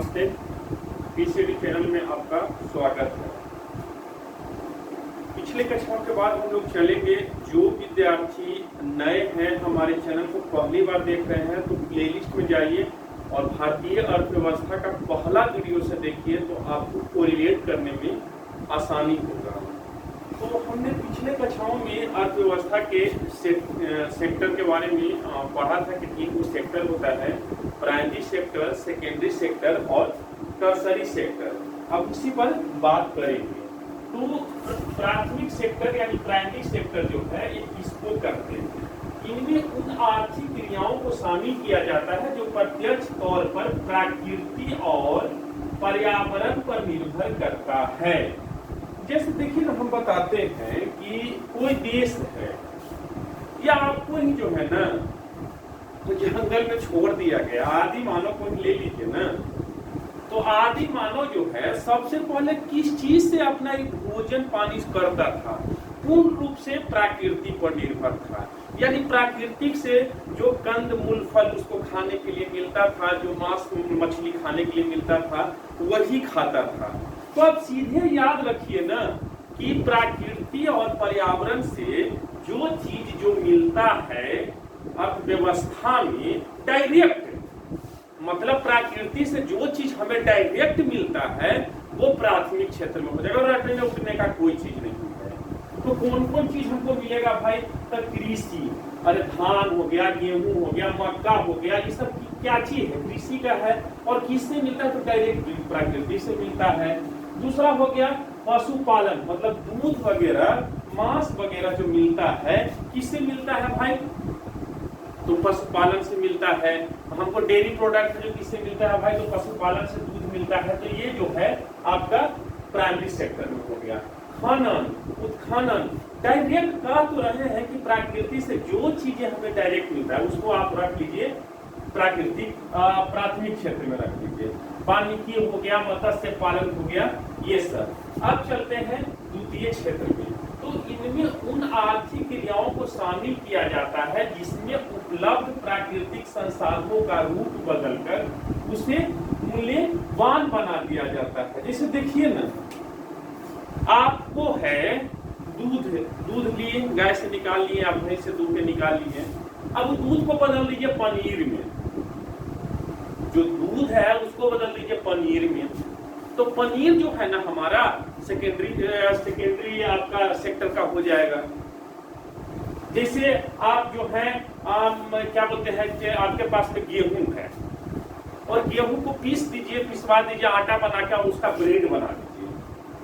नमस्ते, PCD channel में आपका स्वागत है। पिछले कक्षाओं के बाद हम लोग चलेंगे। जो विद्यार्थी नए हैं, हमारे चैनल को पहली बार देख रहे हैं, तो प्लेलिस्ट में जाइए और भारतीय अर्थव्यवस्था का पहला वीडियो से देखिए, तो आपको कोरिलेट करने में आसानी होगा। तो हमने पिछले कक्षाओं में अर्थव्यवस्था के सेक्टर के बारे में पढ़ा था कि 3 सेक्टर होता है, प्राइमरी सेक्टर, सेकेंडरी सेक्टर और टर्सरी सेक्टर। अब उसी पर बात करेंगे। तो प्राथमिक सेक्टर यानी प्राइमरी सेक्टर जो है, ये किसको करते हैं? इनमें उन आर्थिक क्रियाओं को शामिल किया जाता है जो प्रत्यक्ष तौर पर प्रकृति और पर्यावरण पर निर्भर करता है। जैसे देखिए ना, हम बताते हैं कि कोई देश है या आपको ही जो है ना, तो जंगल में छोड़ दिया गया, आदि मानव को ले लीजिए ना, तो आदि मानव जो है सबसे पहले किस चीज से अपना भोजन पानी करता था? पूर्ण रूप से प्रकृति पर निर्भर था। यानी प्राकृतिक से जो कंद मूल फल उसको खाने के लिए मिलता था, जो मांस मछली खाने के लिए मिलता था, वही खाता था। तो अब सीधे याद रखिए ना कि प्रकृति और पर्यावरण से जो चीज जो मिलता है अर्थव्यवस्था में डायरेक्ट, मतलब प्रकृति से जो चीज हमें डायरेक्ट मिलता है वो प्राथमिक क्षेत्र में हो जाएगा। रटने उठने का कोई चीज नहीं है। तो कौन कौन चीज हमको मिलेगा भाई? तो कृषि, अरे धान हो गया, गेहूं हो गया, मक्का हो गया, ये सब क्या चीज है? कृषि का है। और किससे मिलता है? तो डायरेक्ट प्रकृति से मिलता है। दूसरा हो गया पशुपालन, मतलब दूध वगैरह, मांस वगैरह जो मिलता है, किससे मिलता है भाई? तो पशुपालन से मिलता है। हमको डेयरी प्रोडक्ट जो किससे मिलता है भाई? तो पशुपालन से दूध मिलता है। तो ये जो है आपका प्राइमरी सेक्टर में हो गया। खनन, उत्खनन, डायरेक्ट कह तो रहे हैं कि प्रकृति से जो चीजें हमें डायरेक्ट मिलता है उसको आप रख लीजिए प्राकृतिक प्राथमिक क्षेत्र में रख लीजिए। वानिकी हो गया, मत्स्य पालन हो गया, ये सब। अब चलते हैं द्वितीय क्षेत्र में। तो इनमें उन आर्थिक क्रियाओं को शामिल किया जाता है जिसमें उपलब्ध प्राकृतिक संसाधनों का रूप बदलकर उसे मूल्यवान बना दिया जाता है। जैसे देखिए ना, आपको है दूध लिए, गाय से निकाल लिए, आप भैंस से दूध निकाल लिए। अब दूध को बदल लीजिए पनीर में, जो दूध है उसको बदल लीजिए पनीर में। तो पनीर जो है ना हमारा सेकेंडरी आपका सेक्टर का हो जाएगा। जैसे आप जो है क्या बोलते हैं कि आपके पास में गेहूं है और गेहूं को पीस दीजिए, पिसवा दीजिए, आटा बना के उसका ब्रेड बना दीजिए।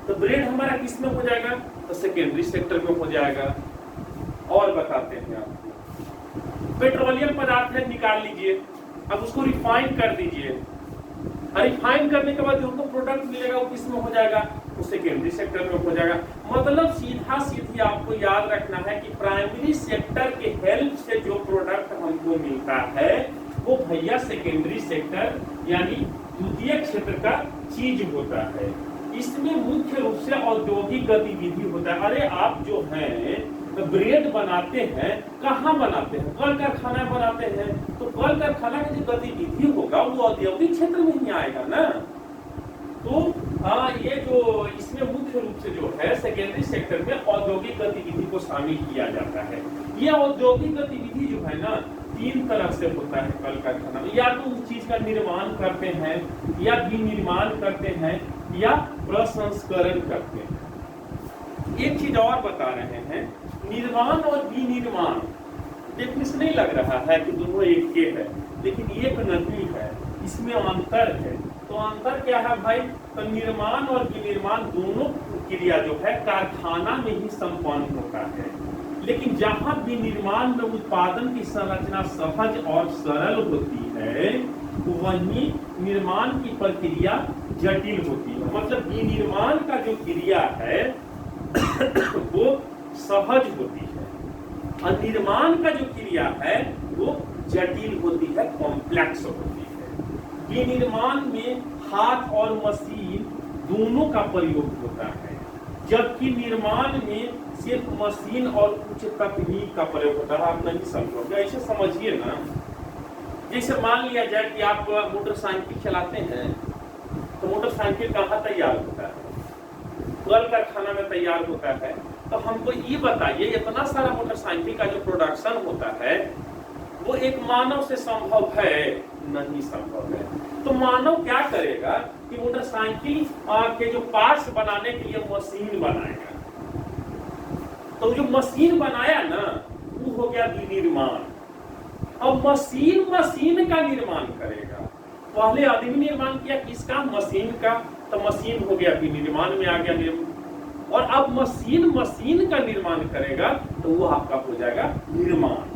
तो ब्रेड हमारा किस में हो जाएगा? तो सेकेंडरी सेक्टर में हो जाएगा। और बताते हैं आपको, पेट्रोलियम पदार्थ है, निकाल लीजिए, अब उसको रिफाइन कर दीजिए। रिफाइन करने के बाद जो हमको प्रोडक्ट मिलेगा वो किस में हो जाएगा? वो सेकेंडरी सेक्टर में हो जाएगा। मतलब सीधा सीधी आपको याद रखना है कि प्राइमरी सेक्टर के हेल्प से जो प्रोडक्ट हमको मिलता है वो भैया सेकेंडरी सेक्टर यानी द्वितीय क्षेत्र का चीज होता है। इसमें मुख्य रूप से औद्योगिक गतिविधि होता है। अरे आप जो है ब्रेड बनाते हैं, कहाँ बनाते हैं? कल कारखाना बनाते हैं। तो कल कारखाना की जो गतिविधि होगा वो औद्योगिक क्षेत्र में ही आएगा ना। तो ये जो इसमें मुख्य रूप से जो है सेकेंडरी सेक्टर में औद्योगिक गतिविधि को शामिल किया जाता है। ये औद्योगिक गतिविधि जो है ना 3 तरह से होता है कल कारखाना में। या तो उस चीज का निर्माण करते हैं, या विनिर्माण करते हैं, या प्रसंस्करण करते हैं। एक चीज और बता रहे हैं, निर्माण और विनिर्माण देखने से नहीं लग रहा है कि दोनों एक के है, लेकिन एक नहीं है, इसमें अंतर है। तो अंतर क्या है भाई? तो निर्माण और विनिर्माण दोनों क्रिया जो है कारखाना में ही संपन्न होता है, लेकिन जहां विनिर्माण में उत्पादन की संरचना सहज और सरल होती है, वहीं निर्माण की प्रक्रिया जटिल होती है। मतलब विनिर्माण का जो क्रिया है वो सहज होती है और निर्माण का जो क्रिया है वो जटिल होती है, कॉम्प्लेक्स होती है। विनिर्माण में हाथ और मशीन दोनों का प्रयोग होता है, जबकि निर्माण में सिर्फ मशीन और उच्च तकनीक का प्रयोग होता है। आप नहीं समझोगे, ऐसे समझिए ना। जैसे मान लिया जाए कि आप मोटरसाइकिल चलाते हैं तो मोटरसाइकिल कहाँ तैयार होता है? कल कारखाना में तैयार होता है। तो हमको ये बताइए, इतना सारा मोटरसाइकिल का जो प्रोडक्शन होता है वो एक मानव से संभव है? नहीं संभव है। तो मानव क्या करेगा कि मोटरसाइकिल के जो पार्ट्स बनाने के लिए मशीन बनाएगा। तो जो मशीन बनाया ना वो हो गया विनिर्माण। अब मशीन का निर्माण करेगा। पहले आदमी निर्माण किया किसका? मशीन का। तो मशीन हो गया विनिर्माण में आ गया। और अब मशीन का निर्माण करेगा तो वो आपका हो जाएगा निर्माण।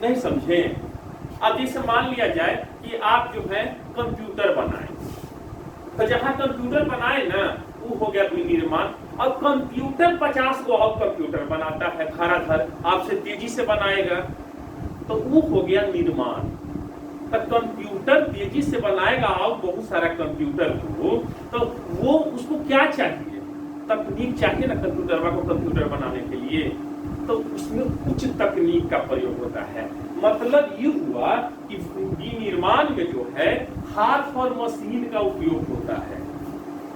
नहीं समझे? अब जैसे मान लिया जाए कि आप जो है कंप्यूटर बनाए, तो जहां कंप्यूटर बनाए ना वो हो गया विनिर्माण। अब कंप्यूटर 50 को और कंप्यूटर बनाता है धराधर, आपसे तेजी से बनाएगा, तो वो हो गया निर्माण। तो कंप्यूटर तेजी से बनाएगा और बहुत सारा कंप्यूटर को, तो वो उसको क्या चाहिए? तकनीक चाहिए ना कंप्यूटर को कंप्यूटर बनाने के लिए। तो उसमें उच्च तकनीक का प्रयोग होता है। मतलब ये हुआ कि विनिर्माण में जो है हाथ और मशीन का उपयोग होता है,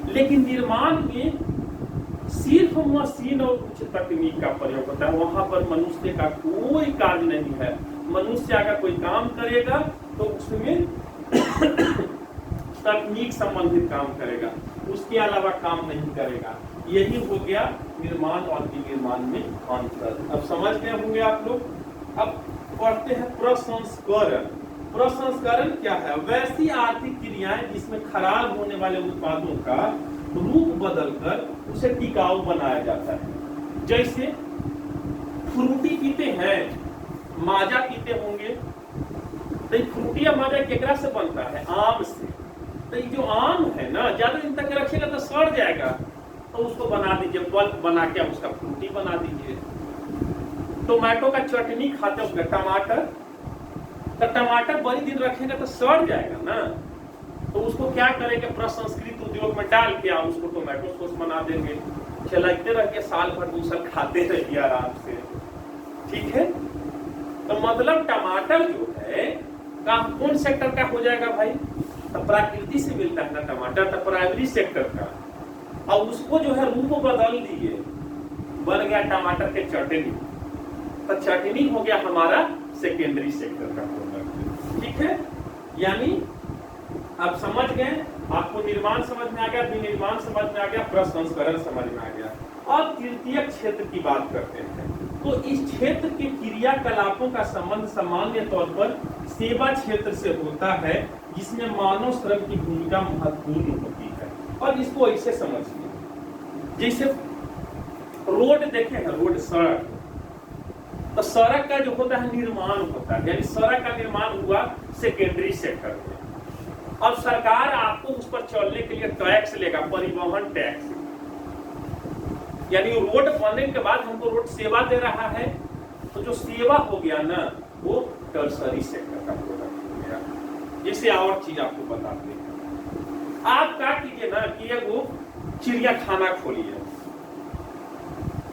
लेकिन निर्माण में सिर्फ मशीन और उच्च तकनीक का प्रयोग होता है। वहां पर मनुष्य का कोई कार्य नहीं है। मनुष्य अगर कोई काम करेगा तो उसमें तकनीक संबंधित काम करेगा, उसके अलावा काम नहीं करेगा। यही हो गया निर्माण और विनिर्माण में अंतर। अब समझ गए होंगे आप लोग। अब पढ़ते हैं प्रसंस्करण। प्रसंस्करण क्या है? वैसी आर्थिक क्रियाएं जिसमें खराब होने वाले उत्पादों का रूप बदलकर उसे टिकाऊ बनाया जाता है। जैसे फ्रूटी पीते हैं, माजा पीते होंगे, तो फ्रूटी या माजा केकरा से बनता है? आम से। तो ये जो आम है ना, ज्यादा दिन तक रखिएगा तो सड़ जाएगा, तो उसको बना दीजिए, पल्प बना के उसका फ्रूटी बना दीजिए। टोमेटो का चटनी खाते हो, टमाटर, तो टमाटर बड़ी दिन रखेगा तो सड़ जाएगा ना, तो उसको क्या करेंगे? प्रसंस्कृत उद्योग में डाल के आप उसको टोमेटो सॉस बना देंगे, चलाते रहिए, साल भर दूसरा खाते रहिए आराम से। ठीक है? तो मतलब टमाटर जो है कौन सेक्टर का हो जाएगा भाई? तो प्रकृति से मिलता है ना टमाटर, तो प्राइमरी सेक्टर का। और उसको जो है रूप बदल दिए, बन गया टमाटर के चटनी, तो चटनी हो गया हमारा सेकेंडरी सेक्टर का प्रोडक्ट। ठीक है? यानी आप समझ गए, आपको निर्माण समझ में आ गया, विनिर्माण समझ में आ गया, प्रसंस्करण समझ में आ गया। और तृतीय क्षेत्र की बात करते हैं। तो इस क्षेत्र के क्रियाकलापों का संबंध सामान्य तौर पर सेवा क्षेत्र से होता है, जिसमें मानव श्रम की भूमिका महत्वपूर्ण होती है। और इसको ऐसे समझिए, जैसे रोड देखे हैं, रोड, सड़क, तो सड़क का जो होता है निर्माण होता है, यानी सड़क का निर्माण हुआ सेकेंडरी सेक्टर में। अब सरकार आपको उस पर चलने के लिए टैक्स लेगा, परिवहन टैक्स, यानी रोड बनने के बाद हमको रोड सेवा दे रहा है, तो जो सेवा हो गया ना वो टर्सरी सेक्टर का प्रोडक्ट हो गया। जैसे और चीज आपको बताते हैं, आप क्या कीजिए ना कि वो चिड़िया खाना खोलिए,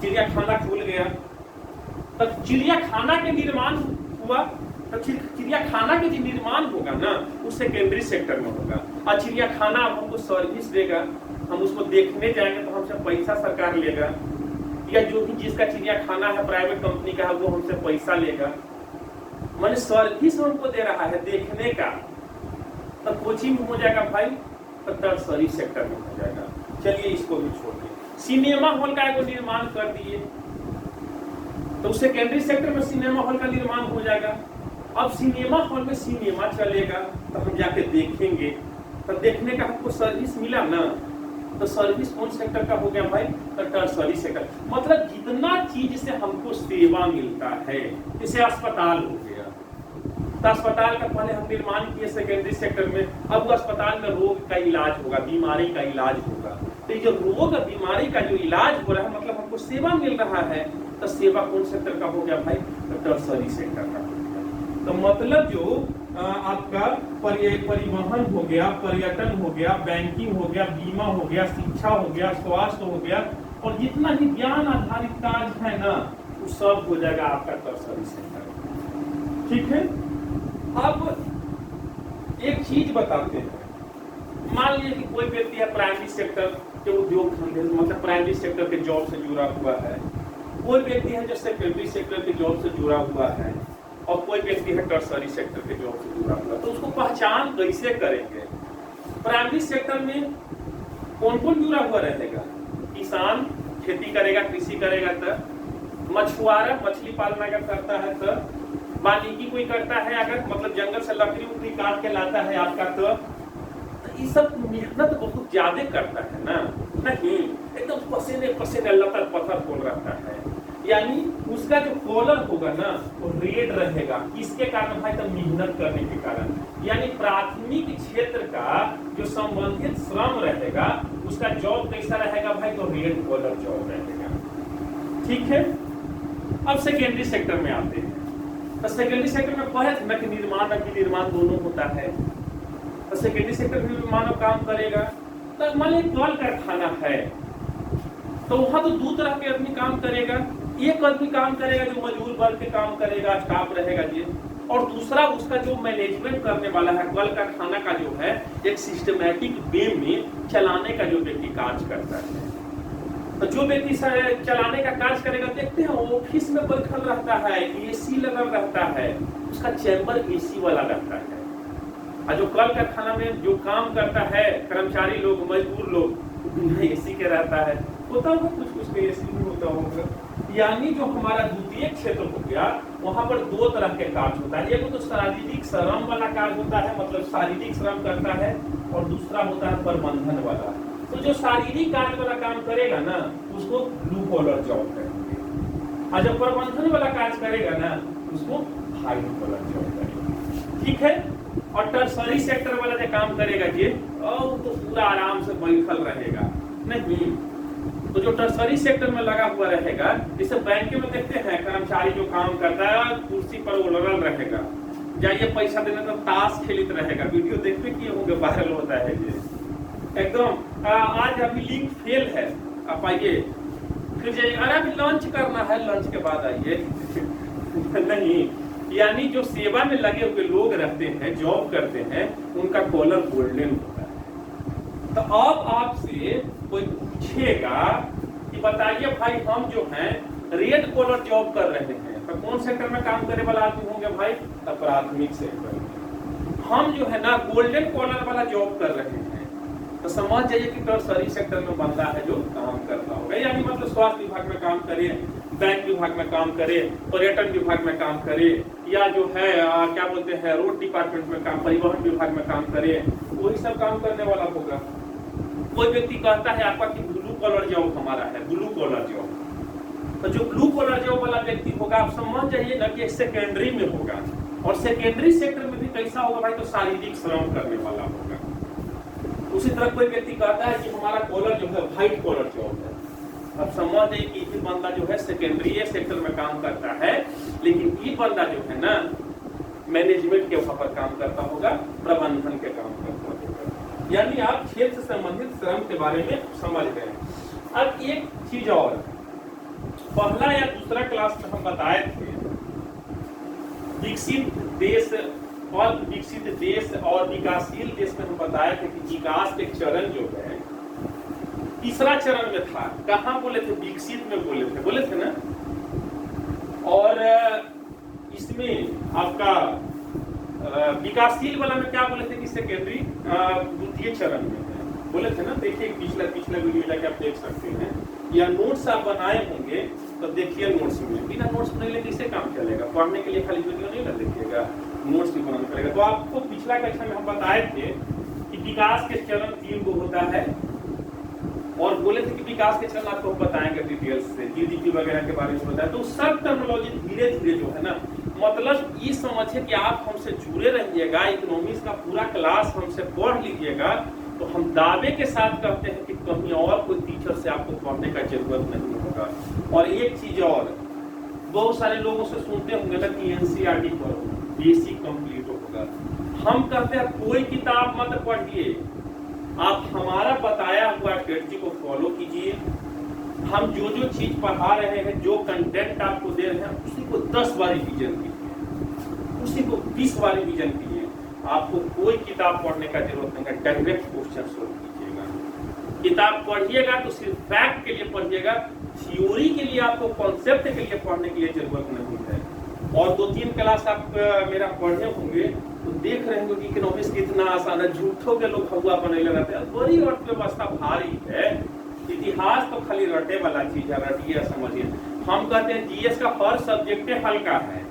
चिड़िया खाना खुल गया, तब चिड़िया खाना के निर्माण हुआ, तो चिड़िया खाना के जो निर्माण होगा ना वो सेकेंडरी सेक्टर में होगा। और चिड़िया खाना अब हमको सर्विस देगा, हम उसको देखने जाएंगे तो हमसे पैसा सरकार लेगा, या जो भी जिसका चिड़िया खाना है प्राइवेट कंपनी का है वो हमसे पैसा लेगा, माने सर्विस हमको दे रहा है देखने का। तो कोचिंग हो जाएगा भाई, तो टर्सरी सेक्टर में हो जाएगा। चलिए इसको भी छोड़िए। सिनेमा हॉल का एगो निर्माण कर दिए, तो सेकेंडरी सेक्टर में सिनेमा हॉल का निर्माण हो जाएगा। अब सिनेमा हॉल में सिनेमा चलेगा तो हम जाके देखेंगे, तो देखने का हमको सर्विस मिला ना, तो सर्विस कौन सेक्टर का हो गया भाई? तो टर्सरी सेक्टर। मतलब जितना चीज से हमको सेवा मिलता है, जैसे अस्पताल हो गया, तो अस्पताल का पहले हम निर्माण किए सेकेंडरी सेक्टर में, अब वो अस्पताल में रोग का इलाज होगा, बीमारी का इलाज होगा। तो ये जो रोग बीमारी का जो इलाज हो रहा है, मतलब हमको सेवा मिल रहा है, तो सेवा कौन सेक्टर का हो गया भाई? तो टर्सरी सेक्टर का हो गया। तो मतलब जो आपका परिवहन हो गया, पर्यटन हो गया, बैंकिंग हो गया, बीमा हो गया, शिक्षा हो गया, स्वास्थ्य हो गया, और जितना भी ज्ञान आधारित कार्य है ना वो सब हो जाएगा आपका टर्सरी सेक्टर। ठीक है? अब एक चीज बताते हैं, मान लीजिए कि कोई व्यक्ति है प्राइमरी सेक्टर के उद्योग धंधे, मतलब प्राइमरी सेक्टर के जॉब से जुड़ा हुआ है, कोई व्यक्ति है जो सेकेंडरी सेक्टर के जॉब से जुड़ा हुआ है, और कोई व्यक्ति है टर्सरी सेक्टर के जॉब से जुड़ा हुआ है। तो उसको पहचान कैसे करेंगे? प्राइमरी सेक्टर में कौन कौन जुड़ा हुआ रहेगा? किसान खेती करेगा, कृषि करेगा, तो मछुआरा मछली पालन अगर करता है, तो वानिकी कोई करता है अगर, मतलब जंगल से लकड़ी उकड़ी काट के लाता है आपका, तो ये सब मेहनत बहुत ज्यादा करता है ना, नहीं एकदम पसीने पसीने लतर पत्थर खोल रहता है। यानी उसका जो कॉलर होगा ना वो रेड रहेगा, किसके कारण भाई? तो मेहनत करने के कारण। यानी प्राथमिक क्षेत्र का जो संबंधित श्रम रहेगा उसका जॉब कैसा रहेगा भाई? तो रेड कॉलर जॉब रहेगा। ठीक है, अब सेकेंडरी सेक्टर में आते हैं। तो सेकेंडरी सेक्टर में पढ़े थे ना कि निर्माण और विनिर्माण दोनों होता है। तो सेकेंडरी सेक्टर में मानव काम करेगा। तो मान लीजिए कल कारखाना है, तो वहां तो दो तरह के आदमी काम करेगा। एक आदमी काम करेगा जो मजदूर वर्ग के काम करेगा, स्टाफ रहेगा जी, और दूसरा उसका जो मैनेजमेंट करने वाला है, कल कारखाना का जो है एक सिस्टमैटिक वे में चलाने का जो व्यक्ति कार्य करता है। तो जो व्यक्ति चलाने का कार्य करेगा, देखते हैं ऑफिस में बैठल रहता है, एसी लगल रहता है, उसका चैम्बर एसी वाला रहता है। और जो कल कारखाना में जो काम करता है कर्मचारी लोग, मजदूर लोग, बिना एसी के रहता है। होता होगा कुछ कुछ में एसी भी होता होगा। यानी जो हमारा द्वितीय क्षेत्र हो गया, वहां पर दो तरह के कार्य होता है। एक तो शारीरिक श्रम वाला कार्य होता है, मतलब शारीरिक श्रम करता है, और दूसरा होता है प्रबंधन वाला। तो जो शारीरिक कार्य वाला काम करेगा ना उसको ब्लू कॉलर जॉब करेंगे, और जो प्रबंधन वाला कार्य करेगा ना उसको व्हाइट कॉलर जॉब करेंगे। ठीक है, और टर्सरी सेक्टर वाला जो काम करेगा जी, तो पूरा आराम से बैठल रहेगा। नहीं, तो जो टर्सरी सेक्टर में लगा हुआ रहेगा, जैसे बैंक में देखते हैं कर्मचारी जो काम करता है कुर्सी पर उलरल रहेगा, जाइए पैसा देने तो ताश खेलित रहेगा। वीडियो देखते किए होंगे, वायरल होता है ये एकदम। आज अभी लिंक फेल है, आप आइए फिर जाइए, अरे अभी लंच करना है, लंच के बाद आइए। नहीं, यानी जो सेवा में लगे हुए लोग रहते हैं, जॉब करते हैं, उनका कॉलर गोल्डन होता है। तो अब आपसे कोई पूछेगा कि बताइए भाई हम जो हैं रेड कॉलर जॉब कर रहे हैं, तो कौन सेक्टर में काम करने वाला आदमी होंगे भाई? तो प्राथमिक सेक्टर में। हम जो है ना गोल्डन कॉलर वाला जॉब कर रहे हैं, तो समझ जाइए कि टर्सरी सेक्टर में बंदा है जो काम करता होगा। यानी मतलब स्वास्थ्य विभाग में काम करे, बैंक विभाग में काम करे, पर्यटन विभाग में काम करे, या जो है क्या बोलते हैं रोड डिपार्टमेंट में काम, परिवहन विभाग में काम करे, वही सब काम करने वाला होगा। कोई व्यक्ति कहता है आपका कि ब्लू कॉलर जॉब हमारा है, ब्लू कॉलर जॉब, तो जो ब्लू कॉलर जॉब वाला व्यक्ति होगा आप समझ जाइए ना कि सेकेंडरी में होगा। और सेकेंडरी सेक्टर में भी कैसा होगा भाई? तो शारीरिक श्रम करने वाला होगा। उसी तरह कोई व्यक्ति कहता है कि हमारा कॉलर जो है व्हाइट कॉलर जॉब है, अब समझ जाइए कि ये बंदा जो है सेकेंडरी सेक्टर में काम करता है, लेकिन ये बंदा जो है ना मैनेजमेंट के वहां पर काम करता होगा, प्रबंधन के काम करता होगा। यानी आप क्षेत्र से संबंधित श्रम के बारे में समझ गए। अब एक चीज और, पहला या दूसरा क्लास में हम बताए थे विकसित देश और विकसित देश और विकासशील देश में हम बताए थे कि विकास के चरण जो है तीसरा चरण में था। कहाँ बोले थे? विकसित में बोले थे ना। और इसमें आपका विकासशील वाला में क्या बोले थे कि सेकेंडरी द्वितीय चरण में है, बोले थे ना। देखिए पिछला वीडियो जाके आप देख सकते हैं, या नोट्स आप बनाए होंगे तो देखिए नोट्स में। बिना नोट्स बनाए कैसे काम चलेगा? पढ़ने के लिए खाली वीडियो नहीं ना देखिएगा, नोट्स भी बनाना पड़ेगा। तो आपको पिछला कक्षा में हम बताए थे कि विकास के चरण 3 को होता है, और बोले थे कि विकास के चरण आपको बताएंगे डिटेल्स से, जीडीपी वगैरह के बारे में बताया। तो सब टर्मिनोलॉजी धीरे धीरे जो है ना, मतलब ये समझिए कि आप हमसे जुड़े रहिएगा, इकोनॉमिक्स का पूरा क्लास हमसे पढ़ लीजिएगा, तो हम दावे के साथ कहते हैं कि कहीं और कोई टीचर से आपको पढ़ने का जरूरत नहीं होगा। और एक चीज और, बहुत सारे लोगों से सुनते होंगे ना कि एनसीईआरटी पढ़ो, बेसिक कंप्लीट होगा। हम कहते हैं कोई किताब मत पढ़िए, आप हमारा बताया हुआ स्ट्रेटजी को फॉलो कीजिए। हम जो जो चीज पढ़ा रहे हैं, जो कंटेंट आपको दे रहे हैं, उसी को 10 बार रिवीजन कीजिए, उसी को 20 बार रिवीजन कीजिए। आपको कोई किताब पढ़ने का जरूरत नहीं है, डायरेक्ट क्वेश्चन सोल्व कीजिएगा। किताब पढ़िएगा तो सिर्फ फैक्ट के लिए पढ़िएगा, थ्योरी के लिए आपको कॉन्सेप्ट के लिए पढ़ने के लिए जरूरत नहीं है। और 2-3 क्लास आप मेरा पढ़े होंगे तो देख रहे होंगे कि इकोनॉमिक्स कितना आसान है, झूठों के लोग हवा बनेले रहते हैं। बड़ी अर्थव्यवस्था भारी है, इतिहास तो खाली रटे वाला चीज है, रटिए समझिए। हम कहते हैं जीएस का हर सब्जेक्ट हल्का है,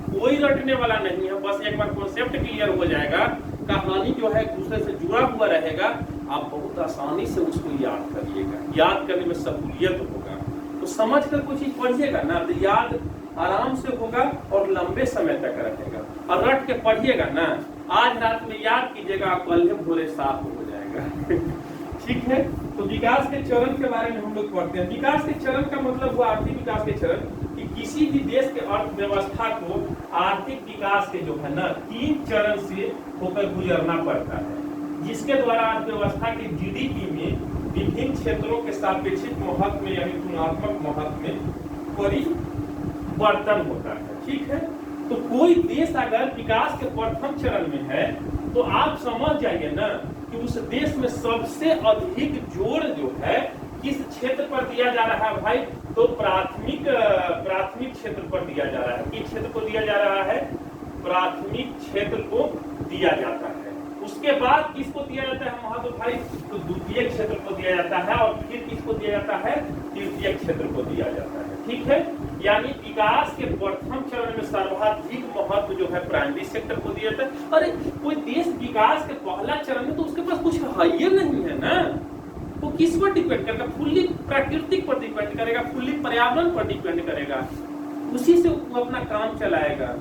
कोई रटने वाला नहीं है, बस एक बार कॉन्सेप्ट क्लियर हो जाएगा, कहानी जो है एक दूसरे से जुड़ा हुआ रहेगा, आप बहुत आसानी से उसको याद करिएगा, याद करने में सहूलियत होगा। तो समझ कर कुछ चीज पढ़िएगा ना तो याद आराम से होगा और लंबे समय तक रहेगा। और रट के पढ़िएगा ना, आज रात में याद कीजिएगा, कल भोरे साफ हो जाएगा। ठीक है, तो विकास के चरण के बारे में हम लोग पढ़ते हैं। विकास के चरण का मतलब हुआ आर्थिक विकास के चरण, कि किसी भी देश के अर्थव्यवस्था को आर्थिक विकास के जो है ना 3 चरण से होकर गुजरना पड़ता है, जिसके द्वारा अर्थव्यवस्था के जीडीपी में विभिन्न क्षेत्रों के सापेक्षिक महत्व में यानी तुलनात्मक महत्व में परिवर्तन होता है। ठीक है, तो कोई देश अगर विकास के प्रथम चरण में है तो आप समझ जाइए ना कि उस देश में सबसे अधिक जोर जो है किस क्षेत्र पर दिया जा रहा है भाई, तो प्राथमिक क्षेत्र पर दिया जा रहा है। किस क्षेत्र को दिया जा रहा है? प्राथमिक क्षेत्र को दिया जाता है। उसके बाद किसको दिया जाता है महत्व भाई, तो द्वितीय क्षेत्र को दिया जाता है, और फिर किसको दिया जाता है? तृतीय क्षेत्र को दिया जाता है। ठीक है, यानी विकास के प्रथम चरण में सर्वाधिक महत्व जो है प्राइमरी सेक्टर को दिया जाता है। अरे कोई देश विकास के पहला चरण में तो उसके पास कुछ हाइयर नहीं है ना, वो किस पर डिपेंड करेगा? फुल्ली प्राकृतिक पर डिपेंड करेगा, फुल्ली पर्यावरण पर डिपेंड करेगा, उसी से वो अपना काम चलाएगा।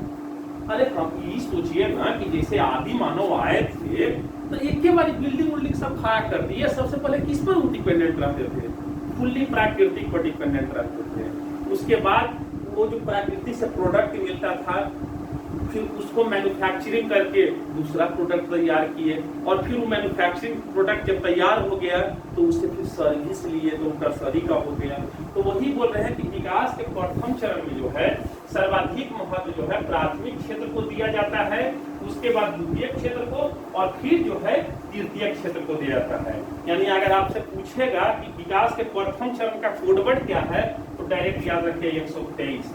अरे हम ये सोचिए ना कि जैसे आदि मानव आए थे तो एक के बार बिल्डिंग सब खड़ा कर दिए, सबसे पहले किस पर डिपेंडेंट रहते थे? फुल्ली प्राकृतिक पर डिपेंडेंट रहते थे। उसके बाद वो जो प्रकृति से प्रोडक्ट मिलता था, फिर उसको मैन्युफैक्चरिंग करके दूसरा प्रोडक्ट तैयार किए, और फिर वो मैन्युफैक्चरिंग प्रोडक्ट जब तैयार हो गया तो उससे फिर सर्विस लिए तो टर्सरी का हो गया। तो वही बोल रहे हैं कि विकास के प्रथम चरण में जो है सर्वाधिक महत्व जो है प्राथमिक क्षेत्र को दिया जाता है, उसके बाद द्वितीय क्षेत्र को, और फिर जो है तृतीय क्षेत्र को दिया जाता है। यानी अगर आपसे पूछेगा कि विकास के प्रथम चरण का कोडवर्ड क्या है, तो डायरेक्ट याद रखिए 123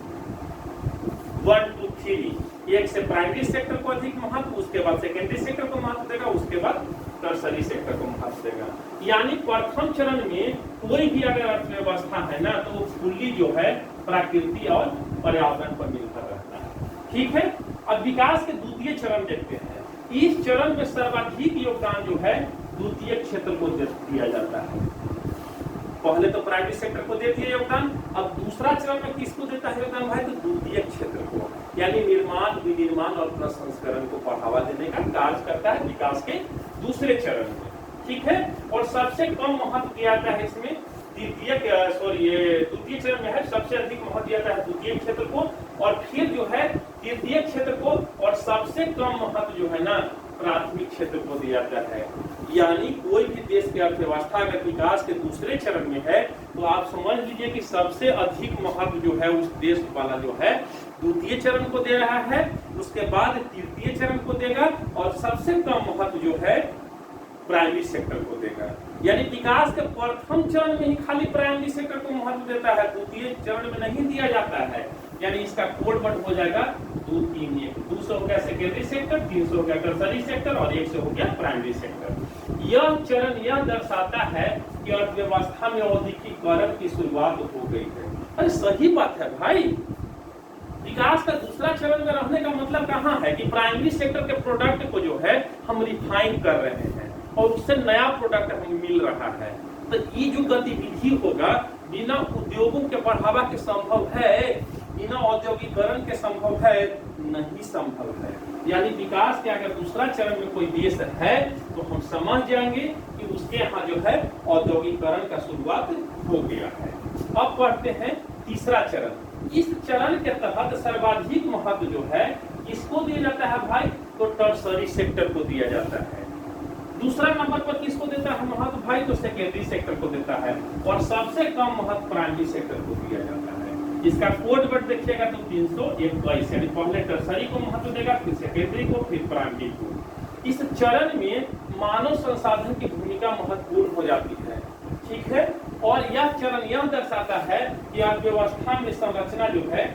1 2 3। एक से प्राइमरी सेक्टर को अधिक महत्व, उसके बाद सेकेंडरी सेक्टर को महत्व देगा, उसके बाद टर्सरी सेक्टर को महत्व देगा। यानी प्रथम चरण में कोई भी अगर अर्थव्यवस्था है ना तो वो फुल्ली जो है प्रकृति और पर्यावरण पर निर्भर रहता है। ठीक है, अब विकास के द्वितीय चरण देखते हैं। इस चरण में सर्वाधिक योगदान जो है द्वितीय क्षेत्र को दिया जाता है। पहले तो प्राइमरी सेक्टर को देती है योगदान, अब दूसरा चरण में किसको देता है योगदान भाई, तो द्वितीय क्षेत्र को, यानी निर्माण विनिर्माण और प्रसंस्करण को बढ़ावा देने का कार्य करता है विकास के दूसरे चरण में। ठीक है, और सबसे कम महत्व दिया जाता है इसमें द्वितीय चरण में है, सबसे अधिक महत्व दिया जाता है द्वितीय क्षेत्र को, और फिर जो है तृतीय क्षेत्र को, और सबसे कम महत्व जो है ना प्राथमिक क्षेत्र को दिया जाता है। यानी कोई भी देश की अर्थव्यवस्था अगर विकास के दूसरे चरण में है तो आप समझ लीजिए कि सबसे अधिक महत्व जो है उस देश वाला जो है द्वितीय चरण को दे रहा है, उसके बाद तृतीय चरण को देगा, और सबसे कम महत्व जो है प्राइमरी सेक्टर को देगा। यानी विकास के प्रथम चरण में ही खाली प्राइमरी सेक्टर को महत्व देता है, द्वितीय चरण में नहीं दिया जाता है। यानी इसका कोड वर्ड हो जाएगा 2 3 1। 200 हो गया सेकेंडरी सेक्टर, 300 हो गया टर्सरी सेक्टर, और 100 हो गया प्राइमरी सेक्टर। यह चरण यह दर्शाता है कि अर्थव्यवस्था में औद्योगिकीकरण की शुरुआत हो गई है। अरे सही बात है भाई, विकास का दूसरा चरण में रहने का मतलब कहाँ है कि प्राइमरी सेक्टर के प्रोडक्ट को जो है हम रिफाइन कर रहे हैं और उससे नया प्रोडक्ट हमें मिल रहा है। तो ये जो गतिविधि होगा बिना उद्योगों के बढ़ावा के संभव है, बिना औद्योगिकरण के संभव है नहीं संभव है। यानी विकास के अगर दूसरा चरण में कोई देश है तो हम समझ जाएंगे कि उसके यहाँ जो है औद्योगिकरण का शुरुआत हो गया है। अब पढ़ते हैं तीसरा चरण। इस चरण के तहत सर्वाधिक महत्व जो है किसको दिया जाता है भाई, तो टर्सरी सेक्टर को दिया जाता है। दूसरा नंबर पर किसको देता है महत्व भाई, तो सेकेंडरी सेक्टर को देता है, और सबसे कम महत्व प्राइमरी सेक्टर को दिया जाता है। इसका कोड वर्ड देखिएगा तो 321, यानी पहले टर्सरी को महत्व देगा, फिर सेकेंडरी को, फिर प्राइमरी को। इस चरण में मानव संसाधन की भूमिका महत्वपूर्ण हो जाती है, ठीक है। और यह चरण यह दर्शाता है कि अर्थव्यवस्था में संरचना जो है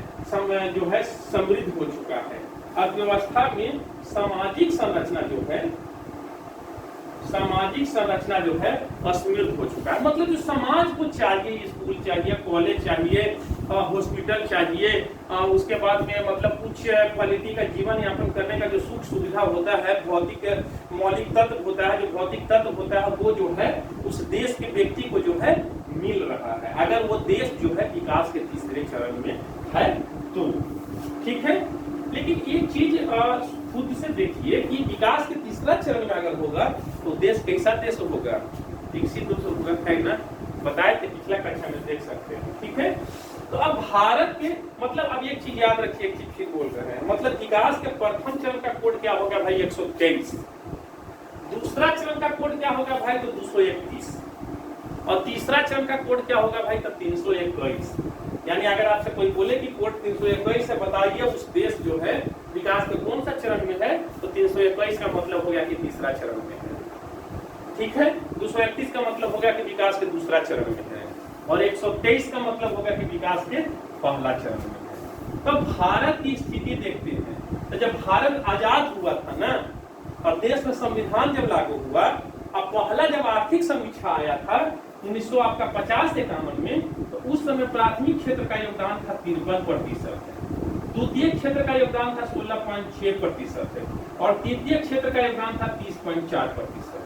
समृद्ध हो चुका है। अर्थव्यवस्था में सामाजिक संरचना जो है असमृद्ध हो चुका है। मतलब जो समाज को चाहिए, स्कूल चाहिए, कॉलेज चाहिए, हॉस्पिटल चाहिए, उसके बाद में मतलब उच्च क्वालिटी का जीवन यापन करने का जो सुख सुविधा होता है, भौतिक मौलिक तत्व होता है, जो भौतिक तत्व होता है वो जो है उस देश के व्यक्ति को जो है मिल रहा है, अगर वो देश जो है विकास के तीसरे चरण में है तो, ठीक है। लेकिन एक चीज खुद से देखिए कि विकास के तीसरा चरण में अगर होगा तो देश कैसा देश होगा, विकसित होगा, है ना, बताए थे पिछला कक्षा में, देख सकते हैं, ठीक है। तो अब भारत के मतलब अब एक चीज याद रखिए, एक चीज फिर बोल रहे हैं, मतलब विकास के प्रथम चरण का कोड क्या होगा भाई 123, दूसरा चरण का कोड क्या होगा भाई तो 231, और तीसरा चरण का कोड क्या होगा भाई तो 321। यानी अगर आपसे कोई बोले कि कोड 321 से बताइए उस देश जो है विकास के कौन सा चरण में है, तो 321 का मतलब हो गया कि तीसरा चरण में है, ठीक है। 231 का मतलब हो गया कि विकास के दूसरा चरण में है, और 123 का मतलब होगा कि विकास के पहला चरण में है। तो भारत की स्थिति देखते हैं, तो जब भारत आजाद हुआ था ना और देश में संविधान जब लागू हुआ, अब पहला जब आर्थिक समीक्षा आया था 1950-51 में, तो उस समय प्राथमिक क्षेत्र का योगदान था 53% है, द्वितीय क्षेत्र का योगदान था 16.6% है, और तृतीय क्षेत्र का योगदान था 30.4%।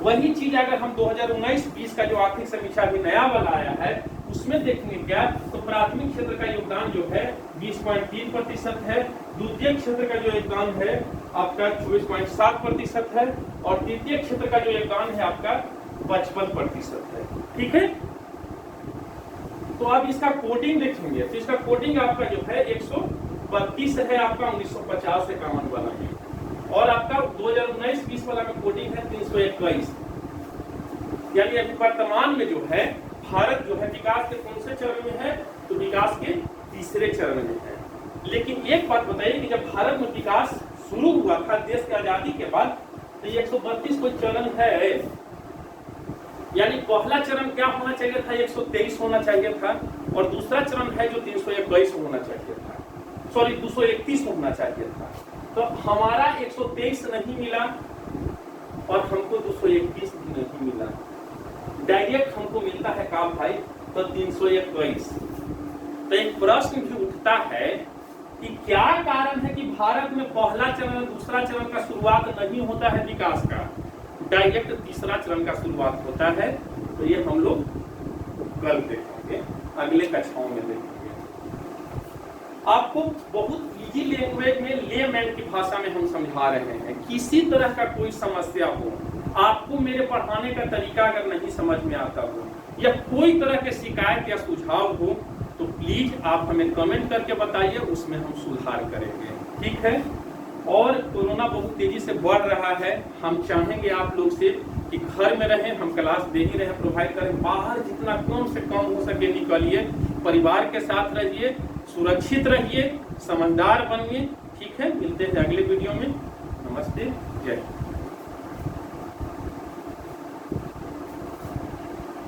वही चीज अगर हम 2019-20 का जो आर्थिक समीक्षा भी नया वाला आया है उसमें देखेंगे क्या, तो प्राथमिक क्षेत्र का योगदान जो है 20.3% है, द्वितीय क्षेत्र का जो योगदान है आपका 24.7% है, और तृतीय क्षेत्र का जो योगदान है आपका 55% है, ठीक है। तो अब इसका कोडिंग देखेंगे, तो इसका कोडिंग आपका जो है 132 है आपका 1950-51 वाला में, और आपका 2019-20 वाला में कोडिंग है 321। यानी अभी वर्तमान में जो है भारत जो है विकास के कौन से चरण में है, तो विकास के तीसरे चरण में है। लेकिन एक बात बताइए कि जब भारत में विकास शुरू हुआ था देश की आजादी के बाद, तो 132 कोई चरण है, यानी पहला चरण क्या होना चाहिए था 123 होना चाहिए था, और दूसरा चरण है जो 321 होना चाहिए था, सॉरी 231 होना चाहिए था। तो हमारा 123 नहीं मिला और हमको 231 भी नहीं मिला, डायरेक्ट हमको मिलता है काम भाई तो 321। तो एक प्रश्न भी उठता है कि क्या कारण है कि भारत में पहला चरण दूसरा चरण का शुरुआत नहीं होता है विकास का, डायरेक्ट तीसरा चरण का शुरुआत होता है। तो ये हम लोग कल देखेंगे, अगले कक्षाओं में देखेंगे। आपको बहुत इजी लैंग्वेज में लेमैन की भाषा में हम समझा रहे हैं, किसी तरह का कोई समस्या हो, आपको मेरे पढ़ाने का तरीका अगर नहीं समझ में आता हो या कोई तरह के शिकायत या सुझाव हो तो प्लीज आप हमें कमेंट करके बताइए, उसमें हम सुधार करेंगे, ठीक है। और कोरोना बहुत तेजी से बढ़ रहा है, हम चाहेंगे आप लोग से कि घर में रहें, हम क्लास दे ही रहे प्रोवाइड करें, बाहर जितना कम से कम हो सके निकलिए, परिवार के साथ रहिए, सुरक्षित रहिए, समझदार बनिए, ठीक है। मिलते हैं अगले वीडियो में। नमस्ते, जय हिंद।